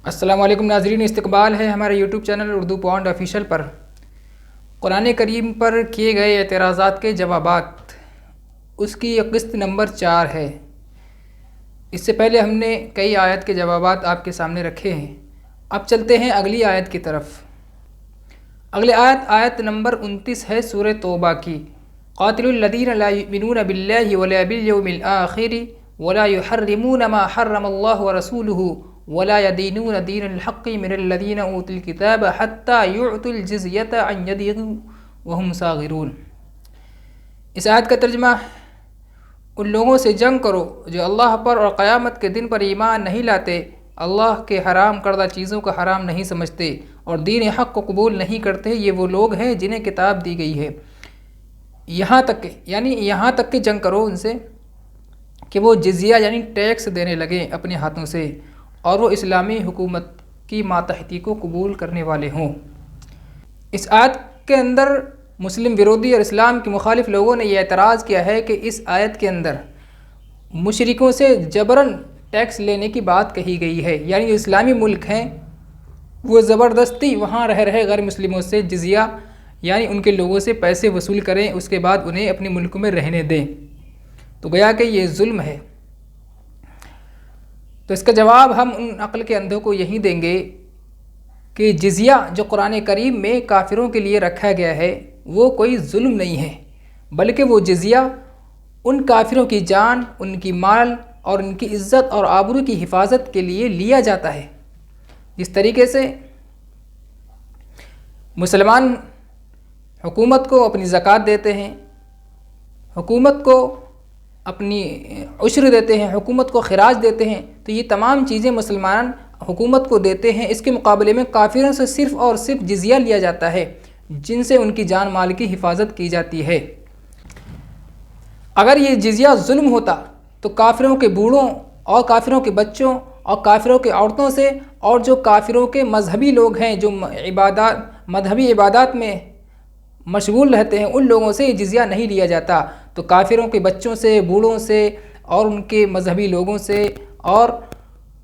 السلام علیکم ناظرین، استقبال ہے ہمارے YouTube channel Urdu point official پر قرآن کریم پر کیے گئے اعتراضات کے جوابات، اس کی یہ قسط نمبر 4 ہے۔ اس سے پہلے ہم نے کئی آیت کے جوابات آپ کے سامنے رکھے ہیں۔ اب چلتے ہیں اگلی آیت کی طرف۔ اگلی آیت نمبر 29 ہے سورہ توبہ کی۔ قاتل الذین لا یؤمنون باللہ ولا بالیوم الآخر ولا یحرمون ما حرم اللہ ورسولہ ولا يدينون دين الحق من الذين اوتوا الكتاب حتى يعطوا الجزية عن يد وهم صاغرون۔ اس آیت کا ترجمہ: ان لوگوں سے جنگ کرو جو اللہ پر اور قیامت کے دن پر ایمان نہیں لاتے، اللہ کے حرام کردہ چیزوں کا حرام نہیں سمجھتے اور دین حق کو قبول نہیں کرتے۔ یہ وہ لوگ ہیں جنہیں کتاب دی گئی ہے، یہاں تک کہ جنگ کرو ان سے کہ وہ جزیہ یعنی ٹیکس دینے لگیں اپنے ہاتھوں سے، اور وہ اسلامی حکومت کی ماتحتی کو قبول کرنے والے ہوں۔ اس آیت کے اندر مسلم ورودی اور اسلام کے مخالف لوگوں نے یہ اعتراض کیا ہے کہ اس آیت کے اندر مشرکوں سے جبراً ٹیکس لینے کی بات کہی گئی ہے، یعنی جو اسلامی ملک ہیں وہ زبردستی وہاں رہ رہے غیر مسلموں سے جزیہ یعنی ان کے لوگوں سے پیسے وصول کریں، اس کے بعد انہیں اپنے ملک میں رہنے دیں، تو گویا کہ یہ ظلم ہے۔ تو اس کا جواب ہم ان عقل کے اندھوں کو یہی دیں گے کہ جزیہ جو قرآن کریم میں کافروں کے لیے رکھا گیا ہے وہ کوئی ظلم نہیں ہے، بلکہ وہ جزیہ ان کافروں کی جان، ان کی مال اور ان کی عزت اور آبرو کی حفاظت کے لیے لیا جاتا ہے۔ جس طریقے سے مسلمان حکومت کو اپنی زکوٰۃ دیتے ہیں، حکومت کو اپنی عشر دیتے ہیں، حکومت کو خراج دیتے ہیں، تو یہ تمام چیزیں مسلمان حکومت کو دیتے ہیں۔ اس کے مقابلے میں کافروں سے صرف اور صرف جزیہ لیا جاتا ہے، جن سے ان کی جان مال کی حفاظت کی جاتی ہے۔ اگر یہ جزیہ ظلم ہوتا تو کافروں کے بوڑھوں اور کافروں کے بچوں اور کافروں کے عورتوں سے اور جو کافروں کے مذہبی لوگ ہیں جو مذہبی عبادات میں مشغول رہتے ہیں، ان لوگوں سے یہ جزیہ نہیں لیا جاتا۔ تو کافروں کے بچوں سے، بوڑھوں سے اور ان کے مذہبی لوگوں سے اور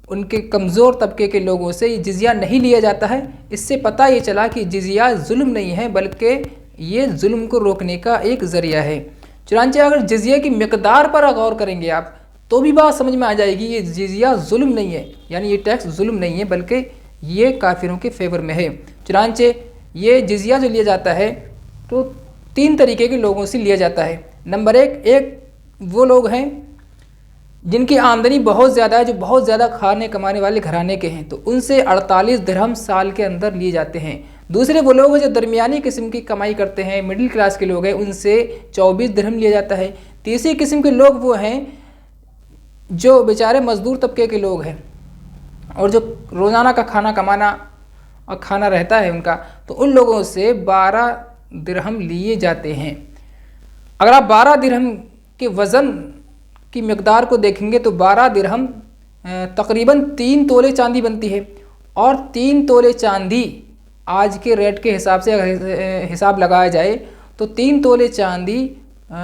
ان کے کمزور طبقے کے لوگوں سے یہ جزیہ نہیں لیا جاتا ہے۔ اس سے پتہ یہ چلا کہ جزیہ ظلم نہیں ہے، بلکہ یہ ظلم کو روکنے کا ایک ذریعہ ہے۔ چنانچہ اگر جزیہ کی مقدار پر غور کریں گے آپ تو بھی بات سمجھ میں آ جائے گی، یہ جزیہ ظلم نہیں ہے، یعنی یہ ٹیکس ظلم نہیں ہے بلکہ یہ کافروں کے فیور میں ہے۔ چنانچہ یہ جزیہ جو لیا جاتا ہے تو 3 طریقے کے لوگوں سے لیا جاتا ہے۔ نمبر 1 وہ لوگ ہیں جن کی آمدنی بہت زیادہ ہے، جو بہت زیادہ کھانے کمانے والے گھرانے کے ہیں، تو ان سے 48 درہم سال کے اندر لیے جاتے ہیں۔ دوسرے وہ لوگ ہیں جو درمیانی قسم کی کمائی کرتے ہیں، مڈل کلاس کے لوگ ہیں، ان سے 24 درہم لیا جاتا ہے۔ تیسری قسم کے لوگ وہ ہیں جو بیچارے مزدور طبقے کے لوگ ہیں اور جو روزانہ کا کھانا کمانا اور کھانا رہتا ہے ان کا، تو ان لوگوں سے 12 درہم لیے جاتے ہیں۔ اگر آپ 12 درہم کے وزن کی مقدار کو دیکھیں گے تو 12 درہم تقریباً 3 تولے چاندی بنتی ہے، اور 3 تولے چاندی آج کے ریٹ کے حساب سے اگر حساب لگایا جائے تو 3 تولے چاندی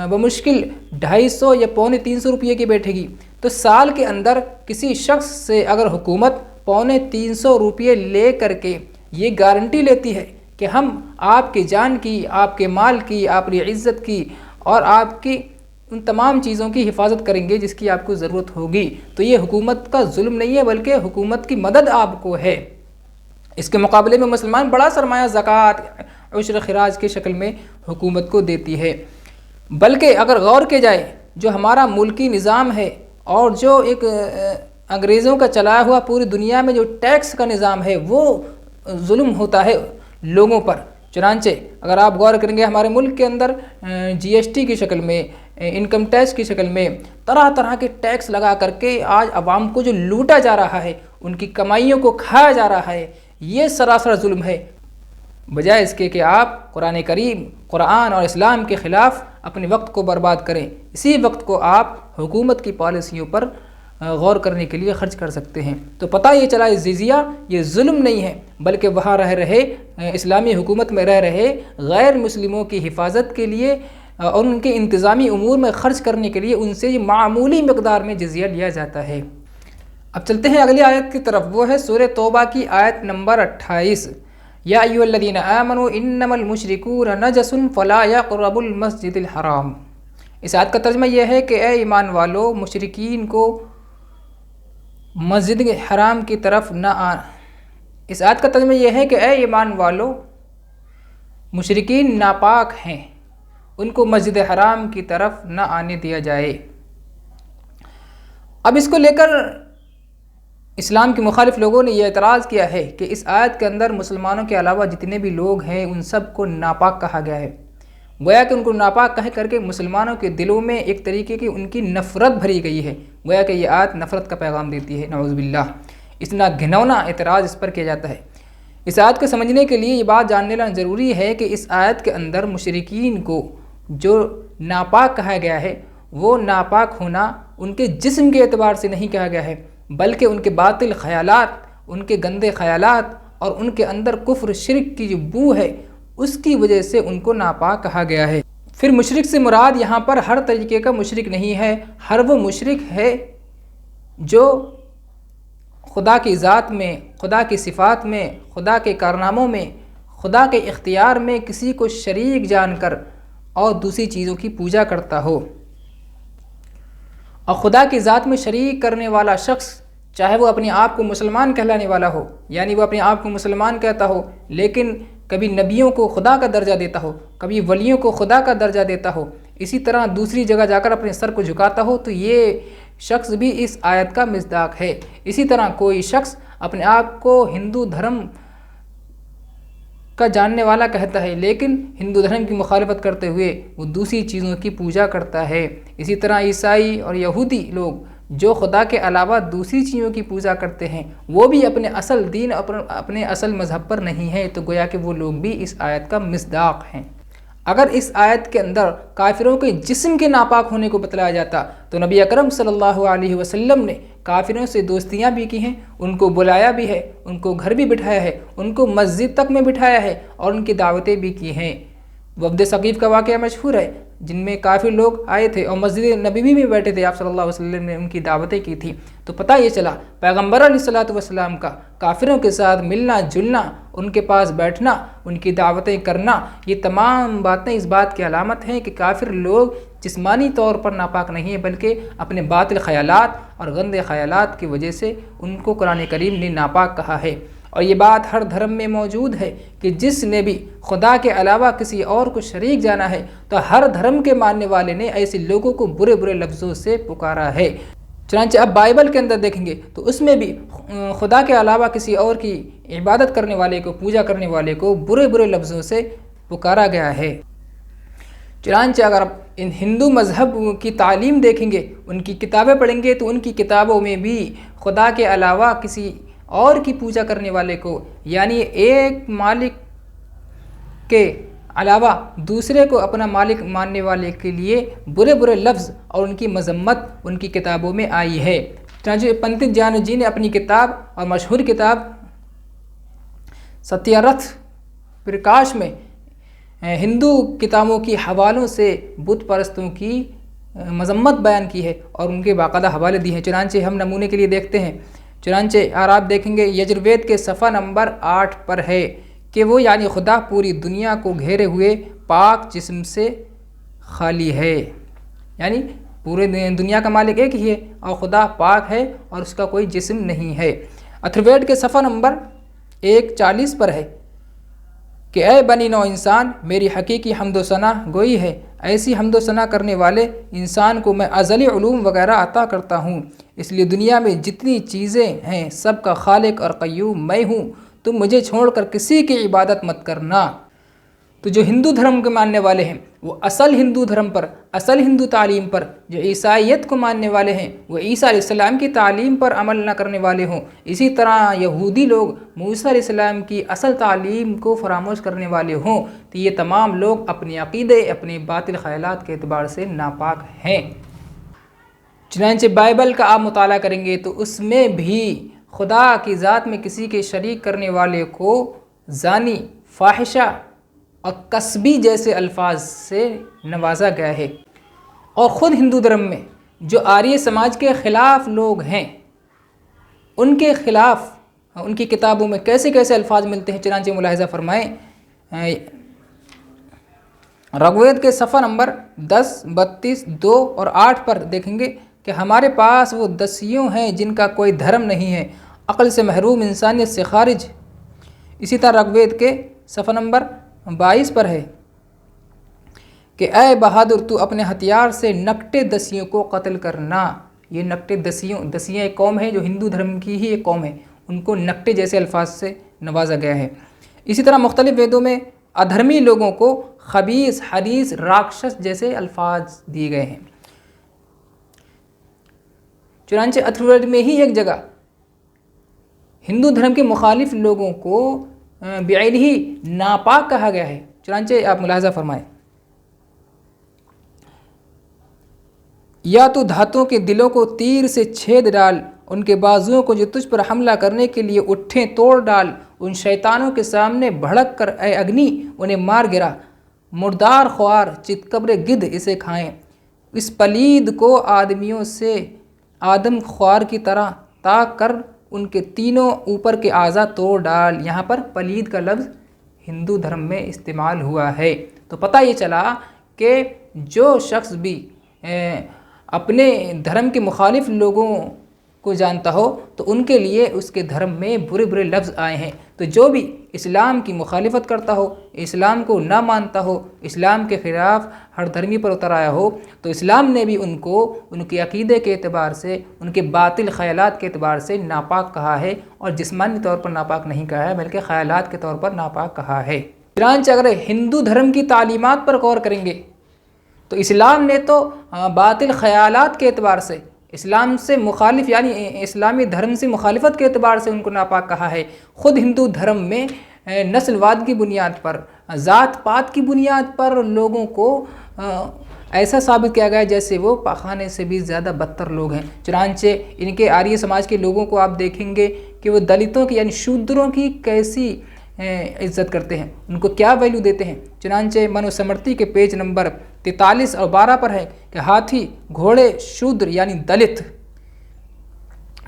بمشکل 250 یا 250 روپئے کی بیٹھے گی۔ تو سال کے اندر کسی شخص سے اگر حکومت 350 روپئے لے کر کے یہ گارنٹی لیتی ہے کہ ہم آپ کی جان کی، آپ کے مال کی، آپ کی عزت کی اور آپ کی ان تمام چیزوں کی حفاظت کریں گے جس کی آپ کو ضرورت ہوگی، تو یہ حکومت کا ظلم نہیں ہے بلکہ حکومت کی مدد آپ کو ہے۔ اس کے مقابلے میں مسلمان بڑا سرمایہ زکوٰۃ، عشر خراج کی شکل میں حکومت کو دیتی ہے۔ بلکہ اگر غور کیا جائے جو ہمارا ملکی نظام ہے اور جو ایک انگریزوں کا چلایا ہوا پوری دنیا میں جو ٹیکس کا نظام ہے، وہ ظلم ہوتا ہے لوگوں پر۔ چنانچہ اگر آپ غور کریں گے ہمارے ملک کے اندر GST کی شکل میں، انکم ٹیکس کی شکل میں طرح طرح کے ٹیکس لگا کر کے آج عوام کو جو لوٹا جا رہا ہے، ان کی کمائیوں کو کھایا جا رہا ہے، یہ سراسر ظلم ہے۔ بجائے اس کے کہ آپ قرآن کریم، قرآن اور اسلام کے خلاف اپنے وقت کو برباد کریں، اسی وقت کو آپ حکومت کی پالیسیوں پر غور کرنے کے لیے خرچ کر سکتے ہیں۔ تو پتہ یہ چلا یہ جزیہ یہ ظلم نہیں ہے، بلکہ وہاں رہ رہے اسلامی حکومت میں رہ رہے غیر مسلموں کی حفاظت کے لیے اور ان کے انتظامی امور میں خرچ کرنے کے لیے ان سے یہ معمولی مقدار میں جزیہ لیا جاتا ہے۔ اب چلتے ہیں اگلی آیت کی طرف، وہ ہے سورہ توبہ کی آیت نمبر 28، یا ایھا الذین آمنوا انما المشرکون نجس فلا یقربوا المسجد الحرام۔ اس آیت کا ترجمہ یہ ہے کہ اے ایمان والو، مشرکین کو مسجد حرام کی طرف نہ اس آیت کا ترجمہ یہ ہے کہ اے ایمان والو، مشرکین ناپاک ہیں، ان کو مسجد حرام کی طرف نہ آنے دیا جائے۔ اب اس کو لے کر اسلام کے مخالف لوگوں نے یہ اعتراض کیا ہے کہ اس آیت کے اندر مسلمانوں کے علاوہ جتنے بھی لوگ ہیں ان سب کو ناپاک کہا گیا ہے، گویا کہ ان کو ناپاک کہہ کر کے مسلمانوں کے دلوں میں ایک طریقے کی ان کی نفرت بھری گئی ہے، گویا کہ یہ آیت نفرت کا پیغام دیتی ہے، نعوذ باللہ۔ اتنا گھنونا اعتراض اس پر کیا جاتا ہے۔ اس آیت کو سمجھنے کے لیے یہ بات جان لینا ضروری ہے کہ اس آیت کے اندر مشرکین کو جو ناپاک کہا گیا ہے، وہ ناپاک ہونا ان کے جسم کے اعتبار سے نہیں کہا گیا ہے، بلکہ ان کے باطل خیالات، ان کے گندے خیالات اور ان کے اندر کفر شرک کی جو بو ہے اس کی وجہ سے ان کو ناپاک کہا گیا ہے۔ پھر مشرک سے مراد یہاں پر ہر طریقے کا مشرک نہیں ہے، ہر وہ مشرک ہے جو خدا کی ذات میں، خدا کی صفات میں، خدا کے کارناموں میں، خدا کے اختیار میں کسی کو شریک جان کر اور دوسری چیزوں کی پوجا کرتا ہو۔ اور خدا کی ذات میں شریک کرنے والا شخص چاہے وہ اپنے آپ کو مسلمان کہلانے والا ہو، یعنی وہ اپنے آپ کو مسلمان کہتا ہو لیکن کبھی نبیوں کو خدا کا درجہ دیتا ہو، کبھی ولیوں کو خدا کا درجہ دیتا ہو، اسی طرح دوسری جگہ جا کر اپنے سر کو جھکاتا ہو، تو یہ شخص بھی اس آیت کا مصداق ہے۔ اسی طرح کوئی شخص اپنے آپ کو ہندو دھرم کا جاننے والا کہتا ہے لیکن ہندو دھرم کی مخالفت کرتے ہوئے وہ دوسری چیزوں کی پوجا کرتا ہے۔ اسی طرح عیسائی اور یہودی لوگ جو خدا کے علاوہ دوسری چیزوں کی پوجا کرتے ہیں وہ بھی اپنے اصل دین، اپنے اصل مذہب پر نہیں ہیں، تو گویا کہ وہ لوگ بھی اس آیت کا مصداق ہیں۔ اگر اس آیت کے اندر کافروں کے جسم کے ناپاک ہونے کو بتلایا جاتا تو نبی اکرم صلی اللہ علیہ وسلم نے کافروں سے دوستیاں بھی کی ہیں، ان کو بلایا بھی ہے، ان کو گھر بھی بٹھایا ہے، ان کو مسجد تک میں بٹھایا ہے اور ان کی دعوتیں بھی کی ہیں۔ وفد ثقیف کا واقعہ مشہور ہے جن میں کافر لوگ آئے تھے اور مسجد نبوی میں بیٹھے تھے، آپ صلی اللہ علیہ وسلم نے ان کی دعوتیں کی تھی، تو پتہ یہ چلا پیغمبر علیہ الصلوۃ والسلام کا کافروں کے ساتھ ملنا جلنا، ان کے پاس بیٹھنا، ان کی دعوتیں کرنا، یہ تمام باتیں اس بات کی علامت ہیں کہ کافر لوگ جسمانی طور پر ناپاک نہیں ہیں بلکہ اپنے باطل خیالات اور گندے خیالات کی وجہ سے ان کو قرآن کریم نے ناپاک کہا ہے۔ اور یہ بات ہر دھرم میں موجود ہے کہ جس نے بھی خدا کے علاوہ کسی اور کو شریک جانا ہے تو ہر دھرم کے ماننے والے نے ایسے لوگوں کو برے برے لفظوں سے پکارا ہے۔ چنانچہ اب بائبل کے اندر دیکھیں گے تو اس میں بھی خدا کے علاوہ کسی اور کی عبادت کرنے والے کو، پوجا کرنے والے کو برے برے لفظوں سے پکارا گیا ہے۔ چنانچہ اگر آپ ان ہندو مذہب کی تعلیم دیکھیں گے، ان کی کتابیں پڑھیں گے تو ان کی کتابوں میں بھی خدا کے علاوہ کسی اور کی پوجا کرنے والے کو، یعنی ایک مالک کے علاوہ دوسرے کو اپنا مالک ماننے والے کے لیے برے برے لفظ اور ان کی مذمت ان کی کتابوں میں آئی ہے۔ چنانچہ پنڈت جان جی نے اپنی کتاب اور مشہور کتاب ستیارتھ پرکاش میں ہندو کتابوں کی حوالوں سے بت پرستوں کی مذمت بیان کی ہے اور ان کے باقاعدہ حوالے دی ہیں۔ چنانچہ ہم نمونے کے لیے دیکھتے ہیں، چنانچہ اور آپ دیکھیں گے یجروید کے صفحہ نمبر 8 پر ہے کہ وہ یعنی خدا پوری دنیا کو گھیرے ہوئے پاک جسم سے خالی ہے، یعنی پورے دنیا کا مالک ایک ہی ہے اور خدا پاک ہے اور اس کا کوئی جسم نہیں ہے۔ اتھروید کے صفحہ نمبر 140 پر ہے کہ اے بنی نو انسان، میری حقیقی حمد و ثنا گوئی ہے، ایسی حمد و ثنا کرنے والے انسان کو میں ازلی علوم وغیرہ عطا کرتا ہوں، اس لیے دنیا میں جتنی چیزیں ہیں سب کا خالق اور قیوم میں ہوں، تم مجھے چھوڑ کر کسی کی عبادت مت کرنا۔ تو جو ہندو دھرم کے ماننے والے ہیں وہ اصل ہندو دھرم پر، اصل ہندو تعلیم پر، جو عیسائیت کو ماننے والے ہیں وہ عیسیٰ علیہ السلام کی تعلیم پر عمل نہ کرنے والے ہوں، اسی طرح یہودی لوگ موسیٰ علیہ السلام کی اصل تعلیم کو فراموش کرنے والے ہوں، تو یہ تمام لوگ اپنے عقیدے، اپنے باطل خیالات کے اعتبار سے ناپاک ہیں۔ چنانچہ بائبل کا آپ مطالعہ کریں گے تو اس میں بھی خدا کی ذات میں کسی کے شریک کرنے والے کو زانی، فاحشہ اور کسبی جیسے الفاظ سے نوازا گیا ہے۔ اور خود ہندو دھرم میں جو آریہ سماج کے خلاف لوگ ہیں ان کے خلاف ان کی کتابوں میں کیسے کیسے الفاظ ملتے ہیں، چنانچہ ملاحظہ فرمائیں رگ وید کے صفحہ نمبر 10، 32، 2 اور 8 پر دیکھیں گے کہ ہمارے پاس وہ دسیوں ہیں جن کا کوئی دھرم نہیں ہے، عقل سے محروم، انسانیت سے خارج۔ اسی طرح رگ وید کے صفحہ نمبر 22 پر ہے کہ اے بہادر تو اپنے ہتھیار سے نکٹے دسیوں کو قتل کرنا۔ یہ نکٹے دسیاں ایک قوم ہے جو ہندو دھرم کی ہی ایک قوم ہے، ان کو نکٹے جیسے الفاظ سے نوازا گیا ہے۔ اسی طرح مختلف ویدوں میں ادھرمی لوگوں کو خبیث، حریص، راکشس جیسے الفاظ دیے گئے ہیں۔ چنانچہ اتھروید میں ہی ایک جگہ ہندو دھرم کے مخالف لوگوں کو بعینہ ہی ناپاک کہا گیا ہے۔ چنانچہ آپ ملاحظہ فرمائیں، یا تو دھاتوں کے دلوں کو تیر سے چھید ڈال، ان کے بازوؤں کو جو تجھ پر حملہ کرنے کے لیے اٹھیں توڑ ڈال، ان شیطانوں کے سامنے بھڑک کر اے اگنی انہیں مار گرا، مردار خوار چتکبر گدھ اسے کھائیں، اس پلید کو آدمیوں سے آدم خوار کی طرح تاک کر ان کے تینوں اوپر کے اعضاء توڑ ڈال۔ یہاں پر پلید کا لفظ ہندو دھرم میں استعمال ہوا ہے، تو پتہ یہ چلا کہ جو شخص بھی اپنے دھرم کے مخالف لوگوں کو جانتا ہو تو ان کے لیے اس کے دھرم میں برے برے لفظ آئے ہیں۔ تو جو بھی اسلام کی مخالفت کرتا ہو، اسلام کو نہ مانتا ہو، اسلام کے خلاف ہر دھرمی پر اتر آیا ہو، تو اسلام نے بھی ان کو ان کے عقیدے کے اعتبار سے، ان کے باطل خیالات کے اعتبار سے ناپاک کہا ہے، اور جسمانی طور پر ناپاک نہیں کہا ہے بلکہ خیالات کے طور پر ناپاک کہا ہے۔ چنانچہ اگر ہندو دھرم کی تعلیمات پر غور کریں گے تو اسلام نے تو باطل خیالات کے اعتبار سے اسلام سے مخالف، یعنی اسلامی دھرم سے مخالفت کے اعتبار سے ان کو ناپاک کہا ہے۔ خود ہندو دھرم میں نسل واد کی بنیاد پر، ذات پات کی بنیاد پر لوگوں کو ایسا ثابت کیا گیا جیسے وہ پاخانے سے بھی زیادہ بدتر لوگ ہیں۔ چنانچہ ان کے آریہ سماج کے لوگوں کو آپ دیکھیں گے کہ وہ دلتوں کی یعنی شودروں کی کیسی عزت کرتے ہیں، ان کو کیا ویلیو دیتے ہیں۔ چنانچہ منو سمرتی کے پیج نمبر 43 اور 12 پر ہے کہ ہاتھی، گھوڑے، شودر یعنی دلت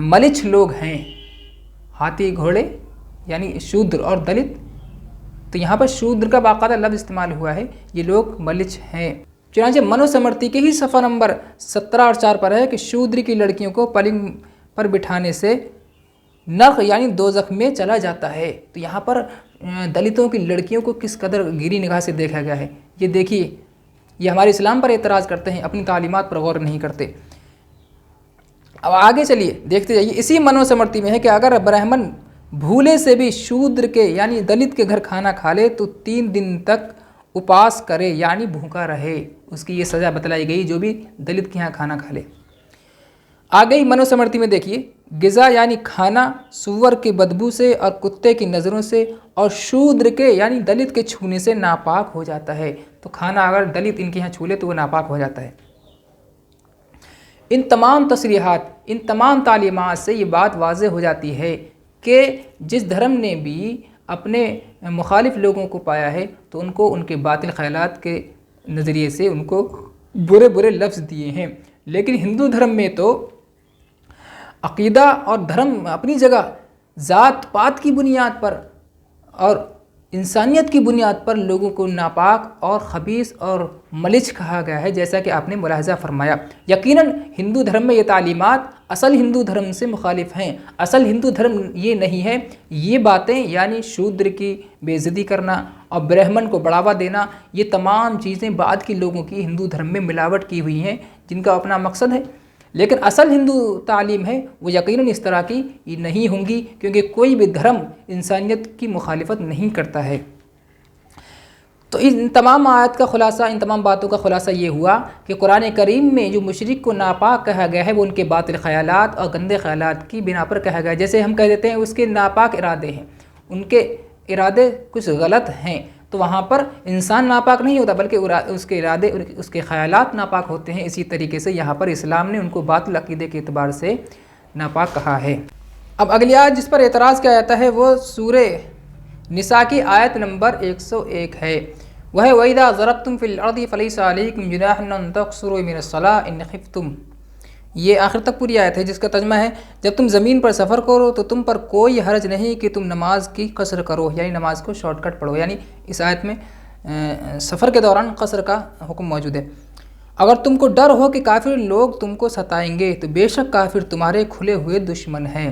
ملچ لوگ ہیں۔ ہاتھی، گھوڑے یعنی شودر اور دلت، تو یہاں پر شودر کا باقاعدہ لفظ استعمال ہوا ہے، یہ لوگ ملچ ہیں۔ چنانچہ منو سمرتی کے ہی صفحہ نمبر 17 اور 4 پر ہے کہ شودر کی لڑکیوں کو پلنگ پر بٹھانے سے نرق یعنی دوزخ میں چلا جاتا ہے۔ تو یہاں پر دلتوں کی لڑکیوں کو کس قدر گیری نگاہ سے دیکھا گیا ہے، یہ دیکھیے، یہ ہمارے اسلام پر اعتراض کرتے ہیں، اپنی تعلیمات پر غور نہیں کرتے۔ اب آگے چلیے دیکھتے جائیے، اسی منو سمرتی میں ہے کہ اگر برہمن بھولے سے بھی شودر کے یعنی دلت کے گھر کھانا کھا لے تو 3 دن تک اپاس کرے یعنی بھوکا رہے، اس کی یہ سزا بتلائی گئی جو بھی دلت کے یہاں کھانا کھا لے۔ آگے ہی منو سمرتی میں دیکھیے، غذا یعنی کھانا سور کی بدبو سے اور کتے کی نظروں سے اور شودر کے یعنی دلت کے چھونے سے ناپاک ہو جاتا ہے۔ تو کھانا اگر دلت ان کے یہاں چھو لے تو وہ ناپاک ہو جاتا ہے۔ ان تمام تصریحات، ان تمام تعلیمات سے یہ بات واضح ہو جاتی ہے کہ جس دھرم نے بھی اپنے مخالف لوگوں کو پایا ہے تو ان کو ان کے باطل خیالات کے نظریے سے ان کو برے برے لفظ دیے ہیں، لیکن ہندو دھرم میں تو عقیدہ اور دھرم اپنی جگہ ذات پات کی بنیاد پر اور انسانیت کی بنیاد پر لوگوں کو ناپاک اور خبیث اور ملچ کہا گیا ہے، جیسا کہ آپ نے ملاحظہ فرمایا۔ یقیناً ہندو دھرم میں یہ تعلیمات اصل ہندو دھرم سے مخالف ہیں۔ اصل ہندو دھرم یہ نہیں ہے، یہ باتیں یعنی شودر کی بے عزتی کرنا اور برہمن کو بڑھاوا دینا، یہ تمام چیزیں بعد کے لوگوں کی ہندو دھرم میں ملاوٹ کی ہوئی ہیں جن کا اپنا مقصد ہے، لیکن اصل ہندو تعلیم ہے وہ یقیناً اس طرح کی نہیں ہوں گی، کیونکہ کوئی بھی دھرم انسانیت کی مخالفت نہیں کرتا ہے۔ تو ان تمام آیات کا خلاصہ، ان تمام باتوں کا خلاصہ یہ ہوا کہ قرآن کریم میں جو مشرک کو ناپاک کہا گیا ہے وہ ان کے باطل خیالات اور گندے خیالات کی بنا پر کہا گیا ہے۔ جیسے ہم کہہ دیتے ہیں اس کے ناپاک ارادے ہیں، ان کے ارادے کچھ غلط ہیں، تو وہاں پر انسان ناپاک نہیں ہوتا بلکہ اس کے ارادے، اس کے خیالات ناپاک ہوتے ہیں۔ اسی طریقے سے یہاں پر اسلام نے ان کو باطل عقیدے کے اعتبار سے ناپاک کہا ہے۔ اب اگلی آیت جس پر اعتراض کیا جاتا ہے وہ سورہ نساء کی آیت نمبر 101 ہے، وہ ہے وَإِذَا ضَرَبْتُمْ فِي الْأَرْضِ فَلَيْسَ عَلَيْكُمْ جُنَاحٌ أَن تَقْصُرُوا مِنَ الصَّلَاةِ إِنْ خِفْتُمْ۔ یہ آخر تک پوری آیت ہے جس کا ترجمہ ہے جب تم زمین پر سفر کرو تو تم پر کوئی حرج نہیں کہ تم نماز کی قصر کرو، یعنی نماز کو شارٹ کٹ پڑھو، یعنی اس آیت میں سفر کے دوران قصر کا حکم موجود ہے۔ اگر تم کو ڈر ہو کہ کافر لوگ تم کو ستائیں گے تو بے شک کافر تمہارے کھلے ہوئے دشمن ہیں۔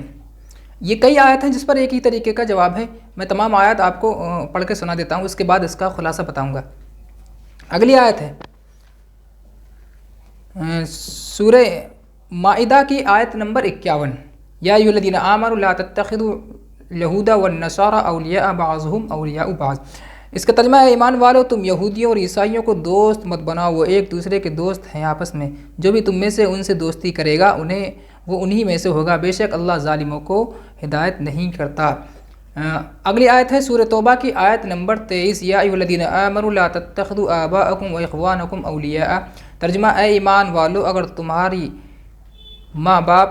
یہ کئی آیت ہیں جس پر ایک ہی طریقے کا جواب ہے۔ میں تمام آیات آپ کو پڑھ کے سنا دیتا ہوں، اس کے بعد اس کا خلاصہ بتاؤں گا۔ اگلی آیت ہے سورہ مائدہ کی آیت نمبر 51، یا ایھا الذین آمنوا لا تتخذوا اليہود والنصارى اولیاء بعضهم اولیاء بعض۔ اس کا ترجمہ ہے ایمان والو تم یہودیوں اور عیسائیوں کو دوست مت بناؤ، وہ ایک دوسرے کے دوست ہیں آپس میں، جو بھی تم میں سے ان سے دوستی کرے گا وہ انہی میں سے ہوگا، بے شک اللہ ظالموں کو ہدایت نہیں کرتا۔ اگلی آیت ہے سورہ توبہ کی آیت نمبر 23، یا ایھا الذین آمنوا لا تتخذوا آباءکم واخوانکم اولیاء۔ ترجمہ اے ایمان والو اگر تمہاری ماں باپ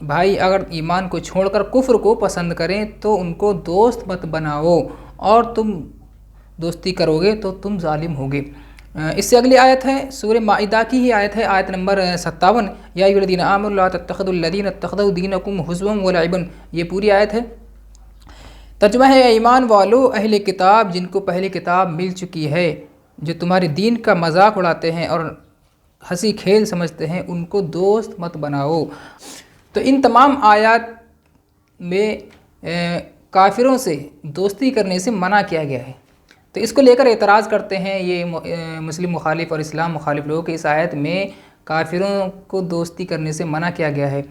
بھائی اگر ایمان کو چھوڑ کر کفر کو پسند کریں تو ان کو دوست مت بناؤ، اور تم دوستی کرو گے تو تم ظالم ہوگے۔ اس سے اگلی آیت ہے سورہ مائدہ کی ہی آیت ہے، آیت نمبر 57، یا ایھا الذین آمنوا لا تتخذوا الذین اتخذوا دینکم ہزوا ولعبا۔ یہ پوری آیت ہے۔ ترجمہ ہے اے ایمان والو اہل کتاب جن کو پہلی کتاب مل چکی ہے، جو تمہارے دین کا مذاق اڑاتے ہیں اور ہنسی کھیل سمجھتے ہیں، ان کو دوست مت بناؤ۔ تو ان تمام آیات میں کافروں سے دوستی کرنے سے منع کیا گیا ہے۔ تو اس کو لے کر اعتراض کرتے ہیں یہ مسلم مخالف اور اسلام مخالف لوگ کہ اس آیت میں کافروں کو دوستی کرنے سے منع کیا گیا ہے،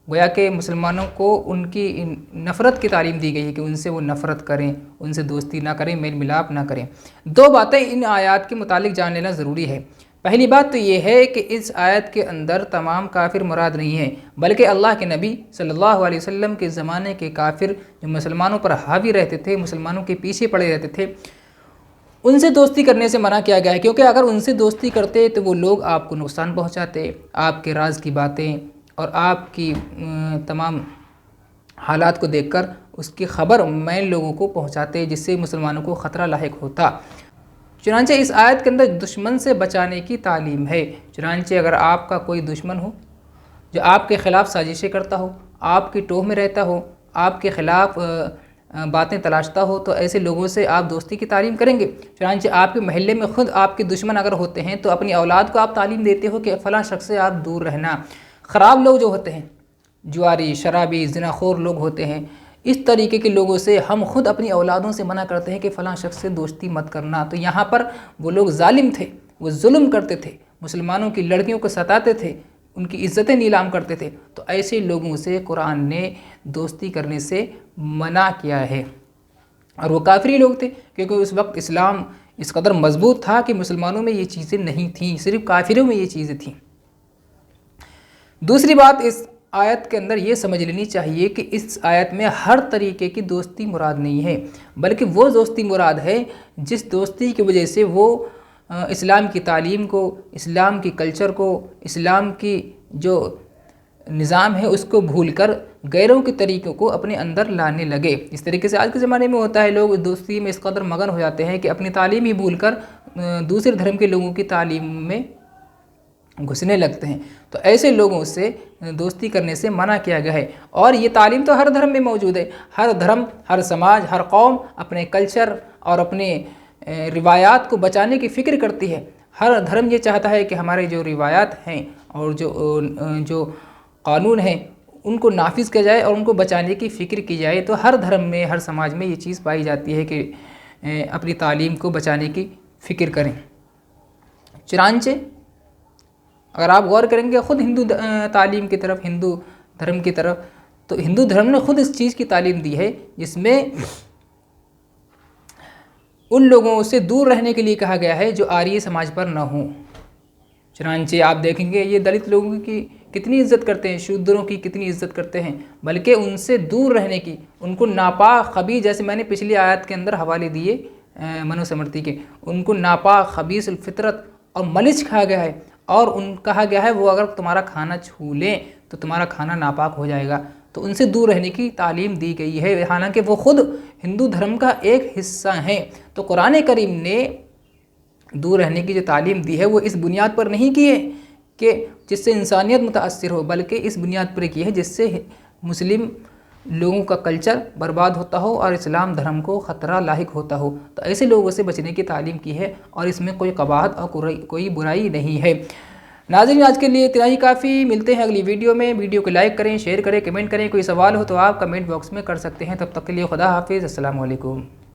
گویا کہ مسلمانوں کو ان کی نفرت کی تعلیم دی گئی ہے کہ ان سے وہ نفرت کریں، ان سے دوستی نہ کریں، میل ملاپ نہ کریں۔ دو باتیں ان آیات کے متعلق جان لینا ضروری ہے۔ پہلی بات تو یہ ہے کہ اس آیت کے اندر تمام کافر مراد نہیں ہیں، بلکہ اللہ کے نبی صلی اللہ علیہ وسلم کے زمانے کے کافر جو مسلمانوں پر حاوی رہتے تھے، مسلمانوں کے پیچھے پڑے رہتے تھے، ان سے دوستی کرنے سے منع کیا گیا ہے، کیونکہ اگر ان سے دوستی کرتے تو وہ لوگ آپ کو نقصان پہنچاتے، آپ کے راز کی باتیں اور آپ کی تمام حالات کو دیکھ کر اس کی خبر مین لوگوں کو پہنچاتے، جس سے مسلمانوں کو خطرہ لاحق ہوتا۔ چنانچہ اس آیت کے اندر دشمن سے بچانے کی تعلیم ہے۔ چنانچہ اگر آپ کا کوئی دشمن ہو جو آپ کے خلاف سازشیں کرتا ہو، آپ کی ٹوہ میں رہتا ہو، آپ کے خلاف باتیں تلاشتا ہو، تو ایسے لوگوں سے آپ دوستی کی تعلیم کریں گے۔ چنانچہ آپ کے محلے میں خود آپ کے دشمن اگر ہوتے ہیں تو اپنی اولاد کو آپ تعلیم دیتے ہو کہ فلاں شخص سے آپ دور رہنا۔ خراب لوگ جو ہوتے ہیں، جواری، شرابی، زنا خور لوگ ہوتے ہیں، اس طریقے کے لوگوں سے ہم خود اپنی اولادوں سے منع کرتے ہیں کہ فلاں شخص سے دوستی مت کرنا۔ تو یہاں پر وہ لوگ ظالم تھے، وہ ظلم کرتے تھے، مسلمانوں کی لڑکیوں کو ستاتے تھے، ان کی عزتیں نیلام کرتے تھے، تو ایسے لوگوں سے قرآن نے دوستی کرنے سے منع کیا ہے۔ اور وہ کافری لوگ تھے، کیونکہ اس وقت اسلام اس قدر مضبوط تھا کہ مسلمانوں میں یہ چیزیں نہیں تھیں، صرف کافروں میں یہ چیزیں تھیں۔ دوسری بات اس آیت کے اندر یہ سمجھ لینی چاہیے کہ اس آیت میں ہر طریقے کی دوستی مراد نہیں ہے، بلکہ وہ دوستی مراد ہے جس دوستی کی وجہ سے وہ اسلام کی تعلیم کو، اسلام کی کلچر کو، اسلام کی جو نظام ہے اس کو بھول کر غیروں کے طریقوں کو اپنے اندر لانے لگے۔ اس طریقے سے آج کے زمانے میں ہوتا ہے، لوگ دوستی میں اس قدر مگن ہو جاتے ہیں کہ اپنی تعلیم ہی بھول کر دوسرے دھرم کے لوگوں کی تعلیم میں گھسنے لگتے ہیں۔ تو ایسے لوگوں سے دوستی کرنے سے منع کیا گیا ہے۔ اور یہ تعلیم تو ہر دھرم میں موجود ہے، ہر دھرم، ہر سماج، ہر قوم اپنے کلچر اور اپنے روایات کو بچانے کی فکر کرتی ہے۔ ہر دھرم یہ چاہتا ہے کہ ہمارے جو روایات ہیں اور جو قانون ہیں ان کو نافذ کیا جائے اور ان کو بچانے کی فکر کی جائے۔ تو ہر دھرم میں، ہر سماج میں یہ چیز پائی جاتی ہے کہ اپنی تعلیم کو بچانے کی فکر کریں۔ چنانچہ اگر آپ غور کریں گے خود ہندو تعلیم کی طرف، ہندو دھرم کی طرف، تو ہندو دھرم نے خود اس چیز کی تعلیم دی ہے جس میں ان لوگوں سے دور رہنے کے لیے کہا گیا ہے جو آریہ سماج پر نہ ہوں۔ چنانچہ آپ دیکھیں گے یہ دلت لوگوں کی کتنی عزت کرتے ہیں، شودروں کی کتنی عزت کرتے ہیں، بلکہ ان سے دور رہنے کی، ان کو ناپاک خبیث، جیسے میں نے پچھلی آیت کے اندر حوالے دیے منو سمرتی کے، ان کو ناپاک خبیث الفطرت اور ملچ کہا گیا ہے، اور ان کہا گیا ہے وہ اگر تمہارا کھانا چھو لیں تو تمہارا کھانا ناپاک ہو جائے گا۔ تو ان سے دور رہنے کی تعلیم دی گئی ہے، حالانکہ وہ خود ہندو دھرم کا ایک حصہ ہیں۔ تو قرآن کریم نے دور رہنے کی جو تعلیم دی ہے وہ اس بنیاد پر نہیں کی ہے کہ جس سے انسانیت متاثر ہو، بلکہ اس بنیاد پر کی ہے جس سے مسلم لوگوں کا کلچر برباد ہوتا ہو اور اسلام دھرم کو خطرہ لاحق ہوتا ہو۔ تو ایسے لوگوں سے بچنے کی تعلیم کی ہے اور اس میں کوئی قباحت اور کوئی برائی نہیں ہے۔ ناظرین، آج کے لیے اتنا ہی کافی، ملتے ہیں اگلی ویڈیو میں۔ ویڈیو کو لائک کریں، شیئر کریں، کمنٹ کریں، کوئی سوال ہو تو آپ کمنٹ باکس میں کر سکتے ہیں۔ تب تک کے لیے خدا حافظ، السلام علیکم۔